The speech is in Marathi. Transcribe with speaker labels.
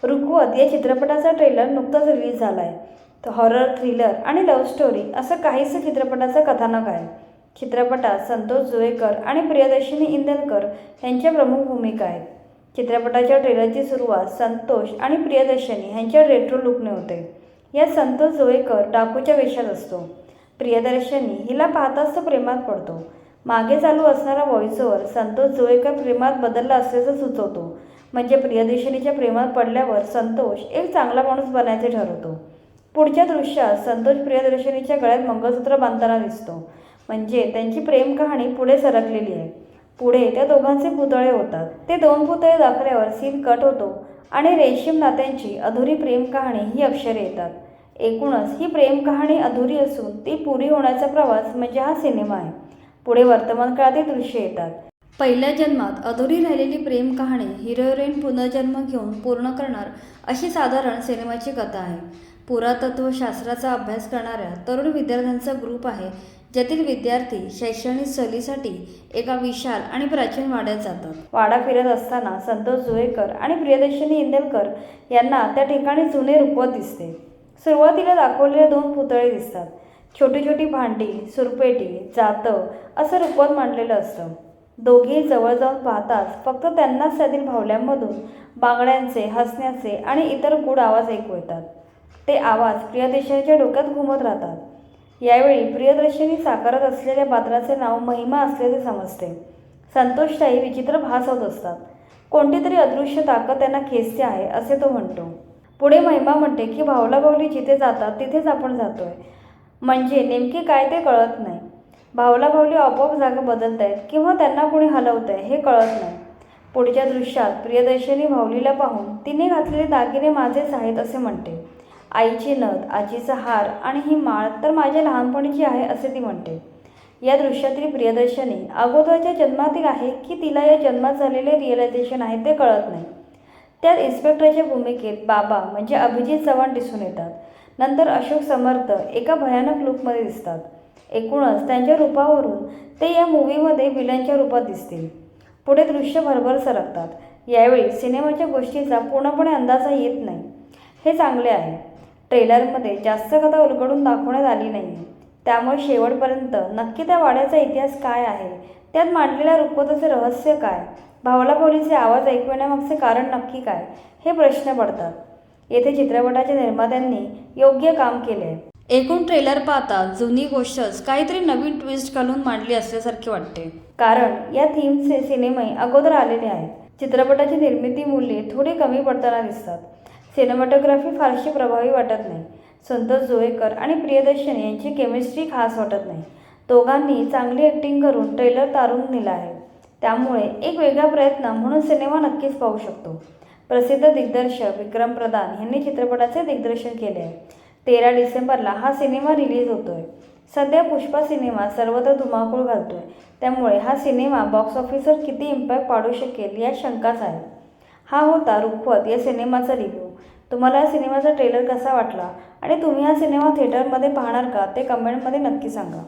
Speaker 1: रुखवत या चित्रपटाचा ट्रेलर नुकताच रिलीज झाला आहे. तो हॉरर, थ्रिलर आणि लव्ह स्टोरी असं काहीसं चित्रपटाचं कथानक आहे. चित्रपटात संतोष जुवेकर आणि प्रियदर्शिनी इंदलकर यांच्या प्रमुख भूमिका आहेत. चित्रपटाच्या ट्रेलरची सुरुवात संतोष आणि प्रियदर्शनी यांच्या रेट्रो लुकने होते. यात संतोष जुवेकर डाकूच्या वेशात असतो. प्रियदर्शनी हिला पाहताच तो प्रेमात पडतो. मागे चालू असणारा व्हॉइसओव्हर संतोष जुवेकर प्रेमात बदलला असल्याचं सुचवतो. म्हणजे प्रियदर्शनीच्या प्रेमात पडल्यावर संतोष एक चांगला माणूस बनायचे ठरवतो. पुढच्या दृश्यात संतोष प्रियदर्शनीच्या गळ्यात मंगळसूत्र बांधताना दिसतो. म्हणजे त्यांची प्रेम कहाणी पुढे सरकलेली आहे. पुढे त्या दोघांचे पुतळे होतात. ते 2 पुतळे दाखवल्यावर सीन कट होतो आणि रेशीम नात्यांची अधुरी प्रेम कहाणी ही अक्षरे येतात. एकूणच ही प्रेम कहाणी अधुरी असून ती पुरी होण्याचा प्रवास म्हणजे हा सिनेमा आहे. पुढे वर्तमान काळातील दृश्य येतात. पहिल्या जन्मात अधुरी राहिलेली प्रेम कहाणी हिरो हिरोईन पुनर्जन्म घेऊन पूर्ण करणार अशी साधारण सिनेमाची कथा आहे. पुरातत्वशास्त्राचा अभ्यास करणाऱ्या तरुण विद्यार्थ्यांचा ग्रुप आहे, ज्यातील विद्यार्थी शैक्षणिक सहलीसाठी एका विशाल आणि प्राचीन वाड्यात जातात. वाडा फिरत असताना संतोष जुवेकर आणि प्रियदर्शनी इंदलकर यांना त्या ठिकाणी जुने रुखवत दिसते. सुरुवातीला दाखवलेले 2 पुतळे दिसतात. छोटी छोटी भांडी, सुरपेटी, जातं असं रुखवत मांडलेलं असतं. दोघेही जवळ जाऊन पाहताच फक्त त्यांनाच त्यातील भावल्यांमधून बांगड्यांचे, हसण्याचे आणि इतर गूढ आवाज ऐकू येतात. ते आवाज प्रियदर्शनीच्या डोक्यात घुमत राहतात. यावेळी प्रियदर्शनी साकारत असलेल्या पात्राचे नाव महिमा असल्याचे समजते. संतोषताई विचित्र भास होत असतात. कोणतीतरी अदृश्य ताकद त्यांना खेचते आहे असे तो म्हणतो. पुढे महिमा म्हणते की भावला-भावली जिथे जातात तिथेच आपण जातोय. म्हणजे नेमके काय ते कळत नाही. भावला-भावली आपोआप जागा बदलत आहेत किंवा त्यांना कोणी हलवत आहे हे कळत नाही. पुढच्या दृश्यात प्रियदर्शनी भावलीला पाहून तिने घातलेले दागिने माझेच आहेत असे म्हणते. आईची नथ, आजीचा हार आणि ही माळ तर माझ्या लहानपणीची आहे असे ती म्हणते. या दृश्यातील प्रियदर्शनी अगोदरच्या जन्मातील आहे की तिला या जन्मात झालेले रिअलायझेशन आहे ते कळत नाही. त्यात इन्स्पेक्टरच्या भूमिकेत बाबा म्हणजे अभिजित चव्हाण दिसून येतात. नंतर अशोक समर्थ एका भयानक लुकमध्ये दिसतात. एकूणच त्यांच्या रूपावरून ते या मूव्हीमध्ये विलनच्या रूपात दिसतील. पुढे दृश्य भरभर सरकतात. यावेळी सिनेमाच्या गोष्टीचा पूर्णपणे अंदाज येत नाही. हे चांगले आहे. ट्रेलरमध्ये जास्त कथा उलगडून दाखवण्यात आली नाही, त्यामुळे शेवटपर्यंत नक्की त्या वाड्याचा इतिहास काय आहे, त्यात मांडलेल्या रुखवताचे रहस्य काय, भावला-भावलीचे आवाज ऐकू येण्यामागचे कारण नक्की काय, हे प्रश्न पडतात. येथे चित्रपटाच्या निर्मात्यांनी योग्य काम केले आहे. एकूण ट्रेलर पाहता जुनी गोष्टच काहीतरी नवीन ट्विस्ट घालून मांडली असल्यासारखे वाटते. कारण या थीमचे सिनेमे अगोदर आलेले आहेत. चित्रपटाची निर्मिती मूल्ये थोडी कमी पडताना दिसतात. सिनेमॅटोग्राफी फारशी प्रभावी वाटत नाही. संतोष जुवेकर आणि प्रियदर्शनी यांची केमिस्ट्री खास वाटत नाही. दोघांनी चांगली ॲक्टिंग करून ट्रेलर तारून नेला आहे. त्यामुळे एक वेगळा प्रयत्न म्हणून सिनेमा नक्कीच पाहू शकतो. प्रसिद्ध दिग्दर्शक विक्रम प्रधान यांनी चित्रपटाचे दिग्दर्शन केले आहे. 13 डिसेंबरला हा सिनेमा रिलीज होतोय. सध्या पुष्पा सिनेमा सर्वत्र धुमाकूळ घालतोय. त्यामुळे हा सिनेमा बॉक्स ऑफिसवर किती इम्पॅक्ट पाडू शकेल या शंकाच आहे. हा होता रुखवत या सिनेमाचा रिव्ह्यू. तुम्हाला या सिनेमाचा ट्रेलर कसा वाटला आणि तुम्ही हा सिनेमा थिएटरमध्ये पाहणार का ते कमेंटमध्ये नक्की सांगा.